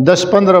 10-15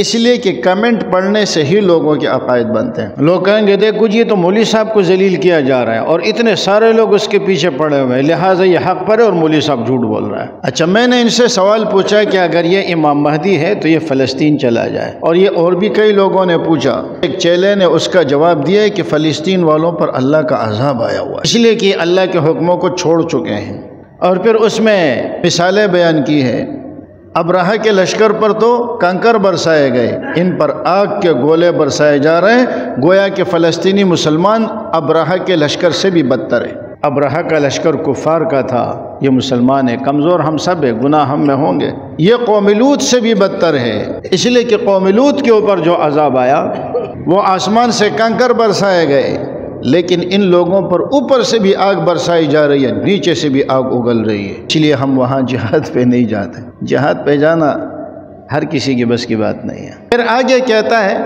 اس لیے کہ کمنٹ پڑھنے سے ہی لوگوں کے عقائد بنتے ہیں۔ لوگ کہیں گے دیکھو جی تو مولوی صاحب کو ذلیل کیا جا رہا ہے اور اتنے سارے لوگ اس کے پیچھے پڑے ہوئے ہیں، لہٰذا یہ حق پر ہے اور مولوی صاحب جھوٹ بول رہا ہے۔ اچھا، میں نے ان سے سوال پوچھا کہ اگر یہ امام مہدی ہے تو یہ فلسطین چلا جائے، اور یہ اور بھی کئی لوگوں نے پوچھا۔ ایک چیلے نے اس کا جواب دیا ہے کہ فلسطین والوں پر اللہ کا عذاب آیا ہوا ہے، اس لیے کہ اللہ کے حکموں کو چھوڑ چکے ہیں، اور پھر اس میں مثالیں بیان کی ہے۔ ابرہہ کے لشکر پر تو کنکر برسائے گئے، ان پر آگ کے گولے برسائے جا رہے ہیں، گویا کہ فلسطینی مسلمان ابرہہ کے لشکر سے بھی بدتر ہے۔ ابرہہ کا لشکر کفار کا تھا، یہ مسلمان ہے، کمزور ہم سب ہے، گناہ ہم میں ہوں گے۔ یہ قوم لوط سے بھی بدتر ہے، اس لیے کہ قوم لوط کے اوپر جو عذاب آیا وہ آسمان سے کنکر برسائے گئے، لیکن ان لوگوں پر اوپر سے بھی آگ برسائی جا رہی ہے، نیچے سے بھی آگ اگل رہی ہے، اس لیے ہم وہاں جہاد پہ نہیں جاتے۔ جہاد پہ جانا ہر کسی کی بس کی بات نہیں ہے۔ پھر آگے کہتا ہے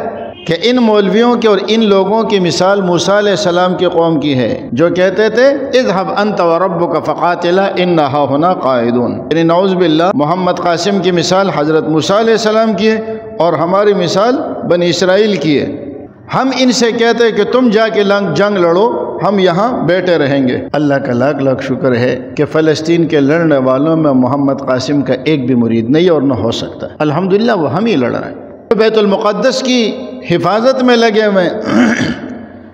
کہ ان مولویوں کے اور ان لوگوں کی مثال موسیٰ علیہ السلام کی قوم کی ہے، جو کہتے تھے اذهب انت وربك فقاتلا انا هاهنا قاعدون، یعنی نعوذ باللہ محمد قاسم کی مثال حضرت موسیٰ علیہ السلام کی ہے اور ہماری مثال بنی اسرائیل کی ہے۔ ہم ان سے کہتے ہیں کہ تم جا کے جنگ لڑو، ہم یہاں بیٹھے رہیں گے۔ اللہ کا لاکھ لاکھ شکر ہے کہ فلسطین کے لڑنے والوں میں محمد قاسم کا ایک بھی مرید نہیں اور نہ ہو سکتا، الحمدللہ وہ ہم ہی لڑ رہے ہیں۔ بیت المقدس کی حفاظت میں لگے ہوئے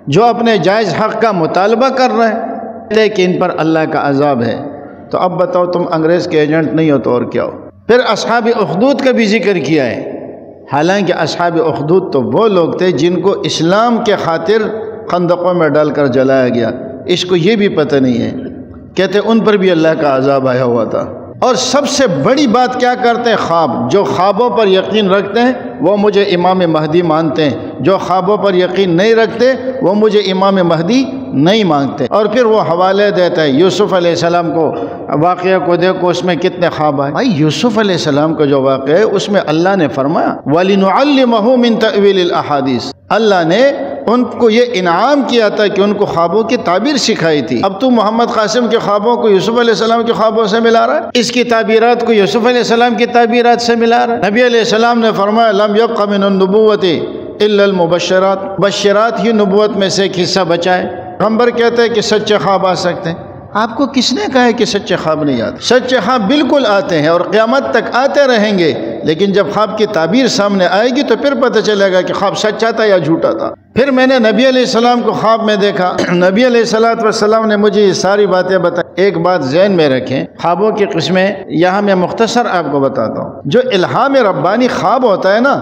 جو اپنے جائز حق کا مطالبہ کر رہے ہیں کہ ان پر اللہ کا عذاب ہے، تو اب بتاؤ تم انگریز کے ایجنٹ نہیں ہو تو اور کیا ہو؟ پھر اصحاب اخدود کا بھی ذکر کیا ہے، حالانکہ اصحاب اخدود تو وہ لوگ تھے جن کو اسلام کے خاطر خندقوں میں ڈال کر جلایا گیا، اس کو یہ بھی پتہ نہیں ہے، کہتے ان پر بھی اللہ کا عذاب آیا ہوا تھا۔ اور سب سے بڑی بات کیا کرتے ہیں؟ خواب، جو خوابوں پر یقین رکھتے ہیں وہ مجھے امام مہدی مانتے ہیں، جو خوابوں پر یقین نہیں رکھتے وہ مجھے امام مہدی نہیں مانتے۔ اور پھر وہ حوالے دیتا ہے یوسف علیہ السلام کو، واقعہ کو دیکھو اس میں کتنے خواب آئے۔ بھائی یوسف علیہ السلام کا جو واقعہ ہے اس میں اللہ نے فرمایا وَلِنُعَلِّمَهُ مِن تَأْوِيلِ الْأَحَادِيثِ، اللہ نے ان کو یہ انعام کیا تھا کہ ان کو خوابوں کی تعبیر سکھائی تھی۔ اب تو محمد قاسم کے خوابوں کو یوسف علیہ السلام کے خوابوں سے ملا رہا ہے، اس کی تعبیرات کو یوسف علیہ السلام کی تعبیرات سے ملا رہا ہے۔ نبی علیہ السلام نے فرمایا لم يبق من النبوة الا المبشرات، بشرات ہی نبوت میں سے ایک حصہ بچا ہے۔ پیغمبر کہتے ہیں کہ سچے خواب آ سکتے ہیں، آپ کو کس نے کہا ہے کہ سچے خواب نہیں آتے؟ سچے خواب بالکل آتے ہیں اور قیامت تک آتے رہیں گے، لیکن جب خواب کی تعبیر سامنے آئے گی تو پھر پتہ چلے گا کہ خواب سچا تھا یا جھوٹا تھا۔ پھر میں نے نبی علیہ السلام کو خواب میں دیکھا، نبی علیہ السلام نے مجھے یہ ساری باتیں بتائی۔ ایک بات ذہن میں رکھیں، خوابوں کی قسمیں یہاں میں مختصر آپ کو بتاتا ہوں۔ جو الہام ربانی خواب ہوتا ہے نا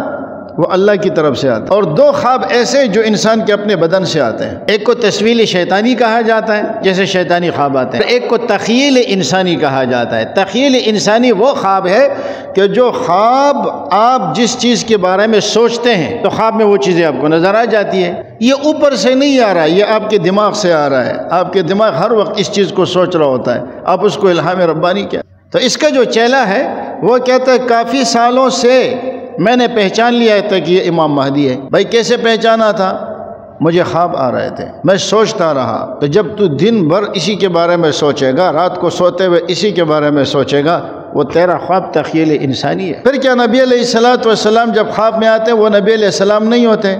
وہ اللہ کی طرف سے آتا ہے، اور دو خواب ایسے جو انسان کے اپنے بدن سے آتے ہیں، ایک کو تسویل شیطانی کہا جاتا ہے جیسے شیطانی خواب آتے ہیں، ایک کو تخیل انسانی کہا جاتا ہے۔ تخیل انسانی وہ خواب ہے کہ جو خواب آپ جس چیز کے بارے میں سوچتے ہیں تو خواب میں وہ چیزیں آپ کو نظر آ جاتی ہے، یہ اوپر سے نہیں آ رہا ہے، یہ آپ کے دماغ سے آ رہا ہے، آپ کے دماغ ہر وقت اس چیز کو سوچ رہا ہوتا ہے، آپ اس کو الہام ربانی کیا۔ تو اس کا جو چیلا ہے وہ کہتا ہے کافی سالوں سے میں نے پہچان لیا تھا کہ یہ امام مہدی ہے۔ بھائی کیسے پہچانا تھا؟ مجھے خواب آ رہے تھے، میں سوچتا رہا، تو جب تو دن بھر اسی کے بارے میں سوچے گا، رات کو سوتے ہوئے اسی کے بارے میں سوچے گا، وہ تیرا خواب تخیل انسانی ہے۔ پھر کیا نبی علیہ السلام جب خواب میں آتے ہیں وہ نبی علیہ السلام نہیں ہوتے؟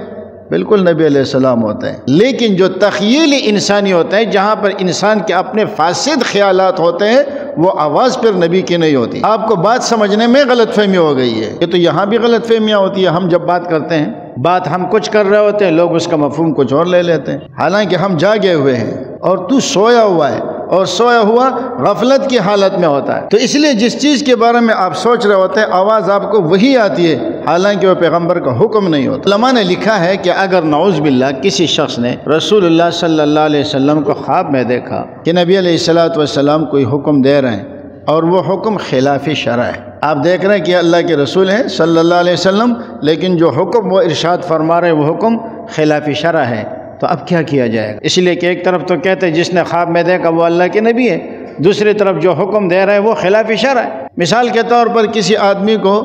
بالکل نبی علیہ السلام ہوتے ہیں، لیکن جو تخیل انسانی ہوتا ہے جہاں پر انسان کے اپنے فاسد خیالات ہوتے ہیں وہ آواز پھر نبی کی نہیں ہوتی۔ آپ کو بات سمجھنے میں غلط فہمی ہو گئی ہے، یہ تو یہاں بھی غلط فہمیاں ہوتی ہے۔ ہم جب بات کرتے ہیں، بات ہم کچھ کر رہے ہوتے ہیں، لوگ اس کا مفہوم کچھ اور لے لیتے ہیں، حالانکہ ہم جاگے ہوئے ہیں اور تو سویا ہوا ہے، اور سویا ہوا غفلت کی حالت میں ہوتا ہے۔ تو اس لیے جس چیز کے بارے میں آپ سوچ رہے ہوتے ہیں آواز آپ کو وہی آتی ہے، حالانکہ وہ پیغمبر کا حکم نہیں ہوتا۔ علماء نے لکھا ہے کہ اگر نعوذ باللہ کسی شخص نے رسول اللہ صلی اللہ علیہ وسلم کو خواب میں دیکھا کہ نبی علیہ السلام کوئی حکم دے رہے ہیں اور وہ حکم خلاف شرع ہے، آپ دیکھ رہے ہیں کہ اللہ کے رسول ہیں صلی اللہ علیہ وسلم، لیکن جو حکم وہ ارشاد فرما رہے ہیں وہ حکم خلاف شرع ہے، تو اب کیا کیا جائے گا؟ اس لیے کہ ایک طرف تو کہتے ہیں جس نے خواب میں دیکھا وہ اللہ کے نبی ہے، دوسری طرف جو حکم دے رہے ہیں وہ خلاف شرع ہے۔ مثال کے طور پر کسی آدمی کو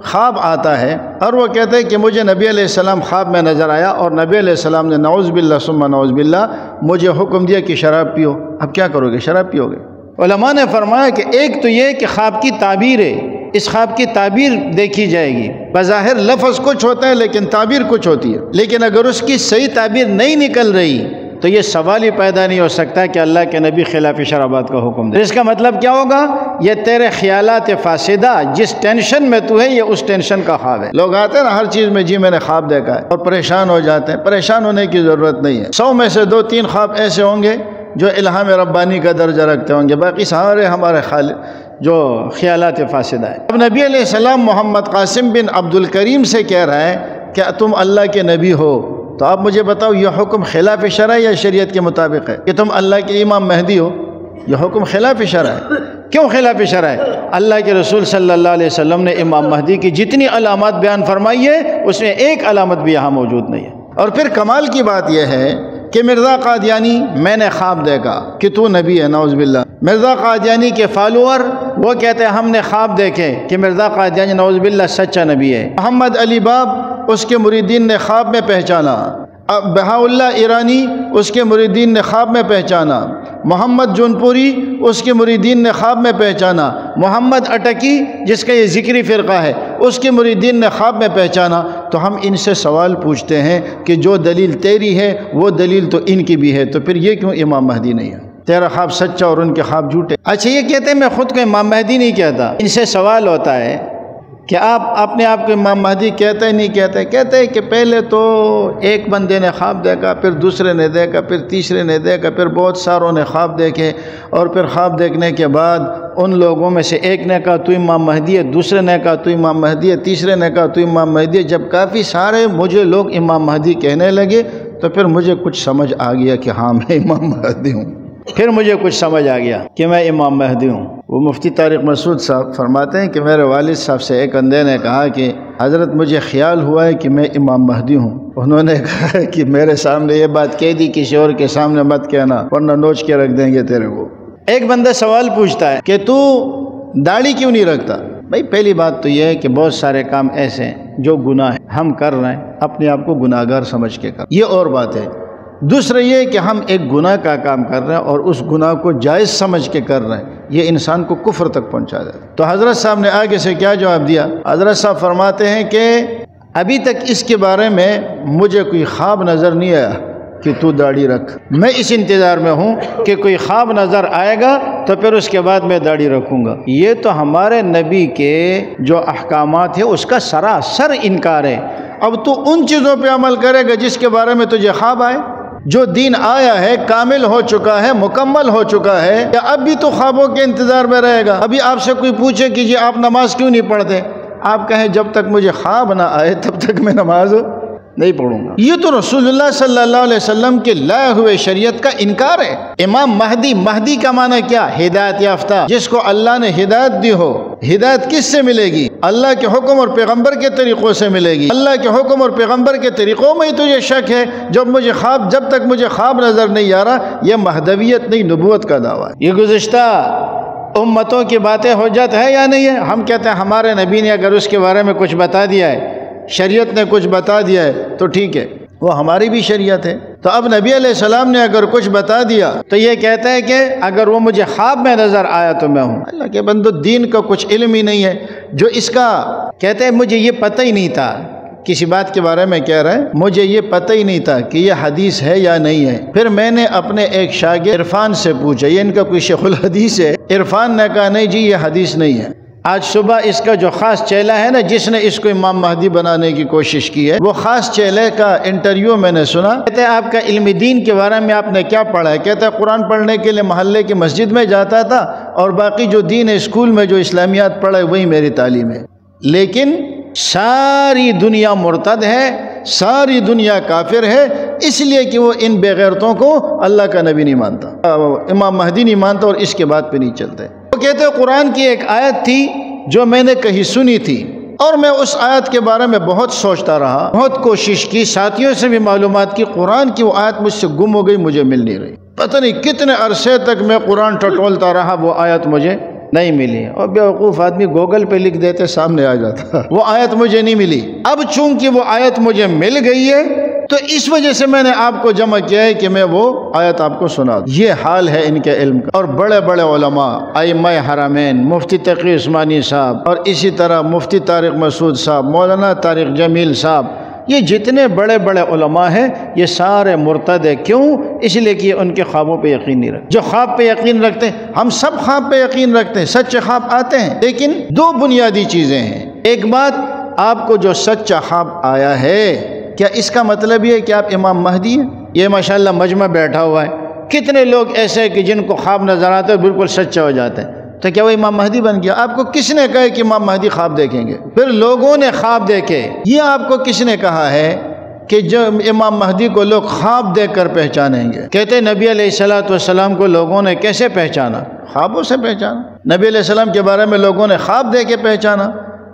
خواب آتا ہے اور وہ کہتے ہیں کہ مجھے نبی علیہ السلام خواب میں نظر آیا اور نبی علیہ السلام نے نعوذ باللہ ثم نعوذ باللہ مجھے حکم دیا کہ شراب پیو، اب کیا کرو گے؟ شراب پیو گے؟ علماء نے فرمایا کہ ایک تو یہ کہ خواب کی تعبیر ہے، اس خواب کی تعبیر دیکھی جائے گی. بظاہر لفظ کچھ ہوتا ہے لیکن تعبیر کچھ ہوتی ہے. لیکن اگر اس کی صحیح تعبیر نہیں نکل رہی تو یہ سوال ہی پیدا نہیں ہو سکتا کہ اللہ کے نبی خلاف شرع بات کا حکم دے. اس کا مطلب کیا ہوگا؟ یہ تیرے خیالات فاسدہ جس ٹینشن میں تو ہے یہ اس ٹینشن کا خواب ہے. لوگ آتے ہیں نا ہر چیز میں جی میں نے خواب دیکھا ہے اور پریشان ہو جاتے ہیں. پریشان ہونے کی ضرورت نہیں ہے. 100 میں سے 2-3 خواب ایسے ہوں گے جو الہام ربانی کا درجہ رکھتے ہوں گے، باقی سارے ہمارے جو خیالات فاسدہ ہیں. اب نبی علیہ السلام محمد قاسم بن عبد الکریم سے کہہ رہا ہے کہ تم اللہ کے نبی ہو، تو آپ مجھے بتاؤ یہ حکم خلاف شرع یا شریعت کے مطابق ہے کہ تم اللہ کے امام مہدی ہو؟ یہ حکم خلاف شرع ہے. کیوں خلاف شرع ہے؟ اللہ کے رسول صلی اللہ علیہ وسلم نے امام مہدی کی جتنی علامات بیان فرمائی ہے اس میں ایک علامت بھی یہاں موجود نہیں ہے. اور پھر کمال کی بات یہ ہے کہ مرزا قادیانی میں نے خواب دیکھا کہ تو نبی ہے، نعوذ باللہ. مرزا قادیانی کے فالوور وہ کہتے ہیں ہم نے خواب دیکھے کہ مرزا قادیانی نعوذ باللہ سچا نبی ہے. محمد علی باب اس کے مریدین نے خواب میں پہچانا. بہاء اللہ ایرانی اس کے مریدین نے خواب میں پہچانا. محمد جونپوری اس کے مریدین نے خواب میں پہچانا. محمد اٹکی جس کا یہ ذکری فرقہ ہے اس کے مریدین نے خواب میں پہچانا. تو ہم ان سے سوال پوچھتے ہیں کہ جو دلیل تیری ہے وہ دلیل تو ان کی بھی ہے، تو پھر یہ کیوں امام مہدی نہیں ہے؟ تیرا خواب سچا اور ان کے خواب جھوٹے. اچھا یہ کہتے ہیں میں خود کو امام مہدی نہیں کہتا. ان سے سوال ہوتا ہے کہ آپ اپنے آپ کو امام مہدی کہتے ہی نہیں کہتے. کہتے ہیں کہ پہلے تو ایک بندے نے خواب دیکھا، پھر دوسرے نے دیکھا، پھر تیسرے نے دیکھا، پھر بہت ساروں نے خواب دیکھے، اور پھر خواب دیکھنے کے بعد ان لوگوں میں سے ایک نے کہا تو امام مہدی ہے، دوسرے نے کہا تو امام مہدی ہے، تیسرے نے کہا تو امام مہدی ہے. جب کافی سارے مجھے لوگ امام مہدی کہنے لگے تو پھر مجھے کچھ سمجھ آ گیا کہ ہاں میں امام مہدی ہوں. پھر مجھے کچھ سمجھ آ گیا کہ میں امام مہدی ہوں. وہ مفتی طارق مسعود صاحب فرماتے ہیں کہ میرے والد صاحب سے ایک بندے نے کہا کہ حضرت مجھے خیال ہوا ہے کہ میں امام مہدی ہوں. انہوں نے کہا کہ میرے سامنے یہ بات کہہ دی، کسی اور کے سامنے مت کہنا ورنہ نوچ کے رکھ دیں گے تیرے کو. ایک بندہ سوال پوچھتا ہے کہ تو داڑھی کیوں نہیں رکھتا؟ بھائی پہلی بات تو یہ ہے کہ بہت سارے کام ایسے ہیں جو گناہ ہیں، ہم کر رہے ہیں اپنے آپ کو گناہ گار سمجھ کے کر، یہ اور بات ہے. دوسرا یہ کہ ہم ایک گناہ کا کام کر رہے ہیں اور اس گناہ کو جائز سمجھ کے کر رہے ہیں، یہ انسان کو کفر تک پہنچا دیتا ہے. تو حضرت صاحب نے آگے سے کیا جواب دیا؟ حضرت صاحب فرماتے ہیں کہ ابھی تک اس کے بارے میں مجھے کوئی خواب نظر نہیں آیا کہ تو داڑھی رکھ. میں اس انتظار میں ہوں کہ کوئی خواب نظر آئے گا تو پھر اس کے بعد میں داڑھی رکھوں گا. یہ تو ہمارے نبی کے جو احکامات ہیں اس کا سراسر انکار ہے. اب تو ان چیزوں پہ عمل کرے گا جس کے بارے میں تجھے خواب آئے. جو دین آیا ہے کامل ہو چکا ہے، مکمل ہو چکا ہے، یا اب بھی تو خوابوں کے انتظار میں رہے گا؟ ابھی آپ سے کوئی پوچھے کہ جی آپ نماز کیوں نہیں پڑھتے، آپ کہیں جب تک مجھے خواب نہ آئے تب تک میں نماز نہیں پڑھوں گا. یہ تو رسول اللہ صلی اللہ علیہ وسلم کے لائے ہوئے شریعت کا انکار ہے. امام مہدی، مہدی کا معنی کیا؟ ہدایت یافتہ، جس کو اللہ نے ہدایت دی ہو. ہدایت کس سے ملے گی؟ اللہ کے حکم اور پیغمبر کے طریقوں سے ملے گی. اللہ کے حکم اور پیغمبر کے طریقوں میں ہی تجھے شک ہے. جب تک مجھے خواب نظر نہیں آ رہا، یہ مہدویت نہیں نبوت کا دعویٰ ہے. یہ گزشتہ امتوں کی باتیں حجت ہے یا نہیں ہے؟ ہم کہتے ہیں ہمارے نبی نے اگر اس کے بارے میں کچھ بتا دیا ہے، شریعت نے کچھ بتا دیا ہے تو ٹھیک ہے، وہ ہماری بھی شریعت ہے. تو اب نبی علیہ السلام نے اگر کچھ بتا دیا تو یہ کہتا ہے کہ اگر وہ مجھے خواب میں نظر آیا تو میں ہوں. اللہ کے بندو، دین کا کچھ علم ہی نہیں ہے. جو اس کا کہتے ہیں مجھے یہ پتہ ہی نہیں تھا، کسی بات کے بارے میں کہہ رہے ہیں مجھے یہ پتہ ہی نہیں تھا کہ یہ حدیث ہے یا نہیں ہے. پھر میں نے اپنے ایک شاگرد عرفان سے پوچھا، یہ ان کا کوئی شیخ الحدیث ہے. عرفان نے کہا نہیں جی یہ حدیث نہیں ہے. آج صبح اس کا جو خاص چیلا ہے نا جس نے اس کو امام مہدی بنانے کی کوشش کی ہے، وہ خاص چیلے کا انٹرویو میں نے سنا. کہتے ہیں آپ کا علم دین کے بارے میں آپ نے کیا پڑھا ہے؟ کہتے ہیں قرآن پڑھنے کے لیے محلے کی مسجد میں جاتا تھا اور باقی جو دین ہے اسکول میں جو اسلامیات پڑھا ہے وہی میری تعلیم ہے. لیکن ساری دنیا مرتد ہے، ساری دنیا کافر ہے، اس لیے کہ وہ ان بے غیرتوں کو اللہ کا نبی نہیں مانتا، امام مہدی نہیں مانتا اور اس کے بعد پہ نہیں چلتے. وہ کہتے ہیں قرآن کی ایک آیت تھی جو میں نے کہیں سنی تھی اور میں اس آیت کے بارے میں بہت سوچتا رہا، بہت کوشش کی، ساتھیوں سے بھی معلومات کی. قرآن کی وہ آیت مجھ سے گم ہو گئی، مجھے مل نہیں رہی. پتہ نہیں کتنے عرصے تک میں قرآن ٹٹولتا رہا، وہ آیت مجھے نہیں ملی. اور بیوقوف آدمی گوگل پہ لکھ دیتے سامنے آ جاتا، وہ آیت مجھے نہیں ملی. اب چونکہ وہ آیت مجھے مل گئی ہے تو اس وجہ سے میں نے آپ کو جمع کیا ہے کہ میں وہ آیت آپ کو سنا دوں۔ یہ حال ہے ان کے علم کا۔ اور بڑے بڑے علماء، ائمہ حرمین، مفتی تقی عثمانی صاحب، اور اسی طرح مفتی طارق مسعود صاحب، مولانا طارق جمیل صاحب، یہ جتنے بڑے بڑے علماء ہیں یہ سارے مرتد ہیں۔ کیوں؟ اس لیے کہ ان کے خوابوں پہ یقین نہیں رکھتے۔ جو خواب پہ یقین رکھتے ہیں، ہم سب خواب پہ یقین رکھتے ہیں، سچے خواب آتے ہیں، لیکن دو بنیادی چیزیں ہیں۔ ایک بات، آپ کو جو سچا خواب آیا ہے، کیا اس کا مطلب یہ ہے کہ آپ امام مہدی ہیں؟ یہ ماشاءاللہ مجمع بیٹھا ہوا ہے، کتنے لوگ ایسے ہیں کہ جن کو خواب نظر آتے ہیں بالکل سچا ہو جاتے ہیں، تو کیا وہ امام مہدی بن گیا؟ آپ کو کس نے کہا کہ امام مہدی خواب دیکھیں گے؟ پھر لوگوں نے خواب دیکھے، یہ آپ کو کس نے کہا ہے کہ جو امام مہدی کو لوگ خواب دیکھ کر پہچانیں گے؟ کہتے ہیں نبی علیہ السلام کو لوگوں نے کیسے پہچانا؟ خوابوں سے پہچانا۔ نبی علیہ السلام کے بارے میں لوگوں نے خواب دیکھ کے پہچانا۔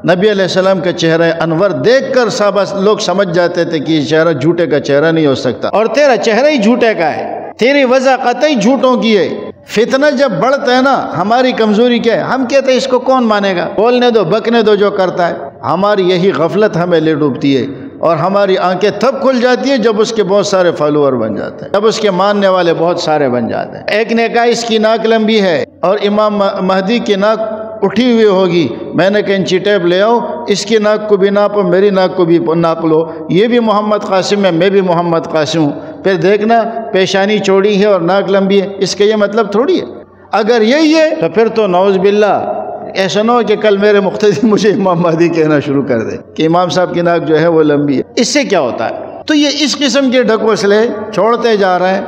نبی علیہ السلام کا چہرہ انور دیکھ کر صحابہ لوگ سمجھ جاتے تھے کہ یہ چہرہ جھوٹے کا چہرہ نہیں ہو سکتا، اور تیرا چہرہ ہی جھوٹے کا ہے، تیری وجہ قطعی جھوٹوں کی ہے۔ فتنہ جب بڑھتا ہے نا، ہماری کمزوری کیا ہے؟ ہم کہتے ہیں اس کو کون مانے گا، بولنے دو، بکنے دو جو کرتا ہے۔ ہماری یہی غفلت ہمیں لے ڈوبتی ہے، اور ہماری آنکھیں تب کھل جاتی ہیں جب اس کے بہت سارے فالوور بن جاتے ہیں، جب اس کے ماننے والے بہت سارے بن جاتے ہیں۔ ایک نے کہا اس کی ناک لمبی ہے اور امام مہدی کی ناک اٹھی ہوئی ہوگی، میں نے کہا انچی ٹیپ لے آؤ، اس کی ناک کو بھی ناپو، میری ناک کو بھی ناپ لو، یہ بھی محمد قاسم ہے، میں بھی محمد قاسم ہوں، پھر دیکھنا پیشانی چوڑی ہے اور ناک لمبی ہے، اس کا یہ مطلب تھوڑی ہے۔ اگر یہی ہے تو پھر تو نعوذ باللہ ایسا نہ ہو کہ کل میرے مقتدی مجھے امام مہدی کہنا شروع کر دے کہ امام صاحب کی ناک جو ہے وہ لمبی ہے۔ اس سے کیا ہوتا ہے؟ تو یہ اس قسم کے ڈھکوسلے چھوڑتے جا رہے ہیں،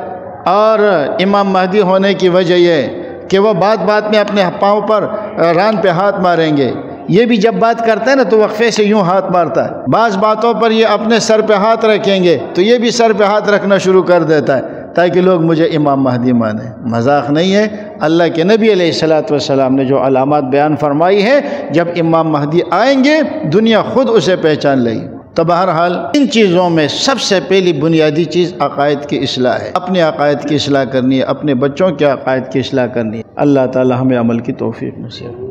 اور امام مہدی ہونے کی وجہ یہ ہے کہ وہ بات بات میں اپنے پاؤں پر ران پہ ہاتھ ماریں گے۔ یہ بھی جب بات کرتا ہے نا تو وقفے سے یوں ہاتھ مارتا ہے، بعض باتوں پر یہ اپنے سر پہ ہاتھ رکھیں گے تو یہ بھی سر پہ ہاتھ رکھنا شروع کر دیتا ہے تاکہ لوگ مجھے امام مہدی مانیں۔ مذاق نہیں ہے، اللہ کے نبی علیہ السلام نے جو علامات بیان فرمائی ہے، جب امام مہدی آئیں گے دنیا خود اسے پہچان لے گی۔ تو بہرحال ان چیزوں میں سب سے پہلی بنیادی چیز عقائد کی اصلاح ہے، اپنے عقائد کی اصلاح کرنی ہے، اپنے بچوں کے عقائد کی اصلاح کرنی ہے۔ اللہ تعالی ہمیں عمل کی توفیق نصیب۔